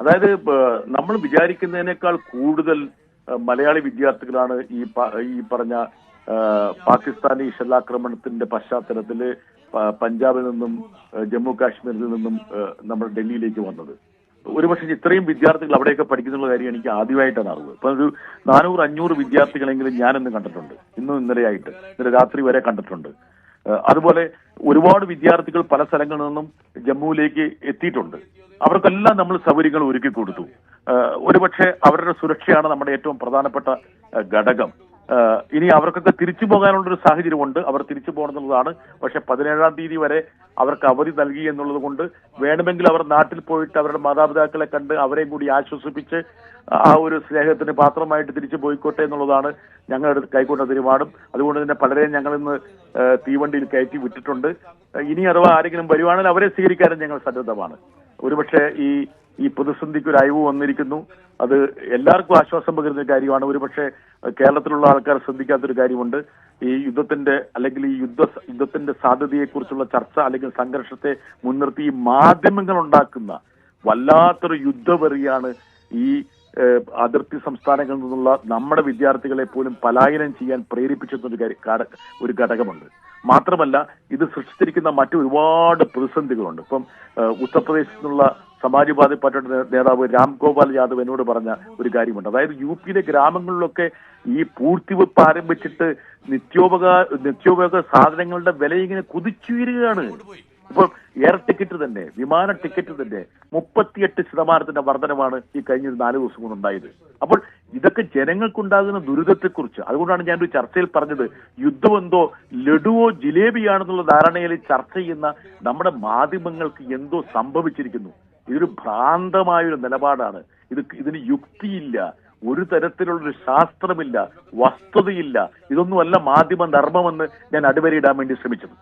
അതായത് നമ്മൾ വിചാരിക്കുന്നതിനേക്കാൾ കൂടുതൽ മലയാളി വിദ്യാർത്ഥികളാണ് ഈ പറഞ്ഞ പാകിസ്ഥാനി ഷെല്ലാക്രമണത്തിന്റെ പശ്ചാത്തലത്തിൽ പഞ്ചാബിൽ നിന്നും ജമ്മു കാശ്മീരിൽ നിന്നും നമ്മൾ ഡൽഹിയിലേക്ക് വന്നത്. ഒരുപക്ഷെ ഇത്രയും വിദ്യാർത്ഥികൾ അവിടെയൊക്കെ പഠിക്കുന്നുള്ള കാര്യം എനിക്ക് ആദ്യമായിട്ടാണ് അറിവ്. ഇപ്പൊ ഒരു 400-500 വിദ്യാർത്ഥികളെങ്കിലും ഞാനിന്ന് കണ്ടിട്ടുണ്ട്, ഇന്നലെ രാത്രി വരെ കണ്ടിട്ടുണ്ട്. അതുപോലെ ഒരുപാട് വിദ്യാർത്ഥികൾ പല സ്ഥലങ്ങളിൽ നിന്നും ജമ്മുവിലേക്ക് എത്തിയിട്ടുണ്ട്. അവർക്കെല്ലാം നമ്മൾ സൗകര്യങ്ങൾ ഒരുക്കി കൊടുത്തു. ഒരുപക്ഷെ അവരുടെ സുരക്ഷയാണ് നമ്മുടെ ഏറ്റവും പ്രധാനപ്പെട്ട ഘടകം. ഇനി അവർക്കൊക്കെ തിരിച്ചു പോകാനുള്ളൊരു സാഹചര്യമുണ്ട്, അവർ തിരിച്ചു പോകണമെന്നുള്ളതാണ്. പക്ഷെ 17-ാം തീയതി വരെ അവർക്ക് അവധി നൽകി എന്നുള്ളത് കൊണ്ട് വേണമെങ്കിൽ അവർ നാട്ടിൽ പോയിട്ട് അവരുടെ മാതാപിതാക്കളെ കണ്ട് അവരെയും കൂടി ആശ്വസിപ്പിച്ച് ആ ഒരു സ്നേഹത്തിന് പാത്രമായിട്ട് തിരിച്ചു പോയിക്കോട്ടെ എന്നുള്ളതാണ് ഞങ്ങളുടെ കൈക്കൊണ്ട തീരുമാനം. അതുകൊണ്ട് തന്നെ പലരെയും ഞങ്ങൾ ഇന്ന് തീവണ്ടിയിൽ കയറ്റി വിട്ടിട്ടുണ്ട്. ഇനി അഥവാ ആരെങ്കിലും വരുവാണെങ്കിൽ അവരെ സ്വീകരിക്കാനും ഞങ്ങൾ സന്നദ്ധമാണ്. ഒരുപക്ഷെ ഈ പ്രതിസന്ധിക്ക് ഒരു അയവ് വന്നിരിക്കുന്നു. അത് എല്ലാവർക്കും ആശ്വാസം പകരുന്ന കാര്യമാണ്. ഒരുപക്ഷെ കേരളത്തിലുള്ള ആൾക്കാർ ശ്രദ്ധിക്കാത്തൊരു കാര്യമുണ്ട്. ഈ യുദ്ധത്തിന്റെ അല്ലെങ്കിൽ ഈ യുദ്ധത്തിന്റെ സാധ്യതയെക്കുറിച്ചുള്ള ചർച്ച അല്ലെങ്കിൽ സംഘർഷത്തെ മുൻനിർത്തി ഈ മാധ്യമങ്ങൾ ഉണ്ടാക്കുന്ന വല്ലാത്തൊരു യുദ്ധവെറിയാണ് ഈ അതിർത്തി സംസ്ഥാനങ്ങളിൽ നിന്നുള്ള നമ്മുടെ വിദ്യാർത്ഥികളെ പോലും പലായനം ചെയ്യാൻ പ്രേരിപ്പിച്ചെന്നൊരു ഒരു ഘടകമുണ്ട്. മാത്രമല്ല ഇത് സൃഷ്ടിച്ചിരിക്കുന്ന മറ്റു ഒരുപാട് പ്രതിസന്ധികളുണ്ട്. ഇപ്പം ഉത്തർപ്രദേശിൽ നിന്നുള്ള സമാജ്വാദി പാർട്ടിയുടെ നേതാവ് രാംഗോപാൽ യാദവ് എന്നോട് പറഞ്ഞ ഒരു കാര്യമുണ്ട്. അതായത് യുപിയിലെ ഗ്രാമങ്ങളിലൊക്കെ ഈ പൂഴ്ത്തിവെപ്പ് ആരംഭിച്ചിട്ട് നിത്യോപയോഗ സാധനങ്ങളുടെ വില ഇങ്ങനെ കുതിച്ചുയരുകയാണ്. ഇപ്പൊ എയർ ടിക്കറ്റ് തന്നെ, വിമാന ടിക്കറ്റ് തന്നെ 38% വർധനമാണ് ഈ കഴിഞ്ഞ 4 ദിവസം കൊണ്ട് ഉണ്ടായത്. അപ്പോൾ ഇതൊക്കെ ജനങ്ങൾക്കുണ്ടാകുന്ന ദുരിതത്തെക്കുറിച്ച്, അതുകൊണ്ടാണ് ഞാൻ ഒരു ചർച്ചയിൽ പറഞ്ഞത്, യുദ്ധമെന്തോ ലഡുവോ ജിലേബിയാണെന്നുള്ള ധാരണയിൽ ചർച്ച ചെയ്യുന്ന നമ്മുടെ മാധ്യമങ്ങൾക്ക് എന്തോ സംഭവിച്ചിരിക്കുന്നു. ഇതൊരു ഭ്രാന്തമായൊരു നിലപാടാണ്. ഇതിന് യുക്തിയില്ല, ഒരു തരത്തിലുള്ളൊരു ശാസ്ത്രമില്ല, വസ്തുതയില്ല. ഇതൊന്നുമല്ല മാധ്യമ ധർമ്മമെന്ന് ഞാൻ അടിവരയിടാൻ വേണ്ടി ശ്രമിച്ചത്.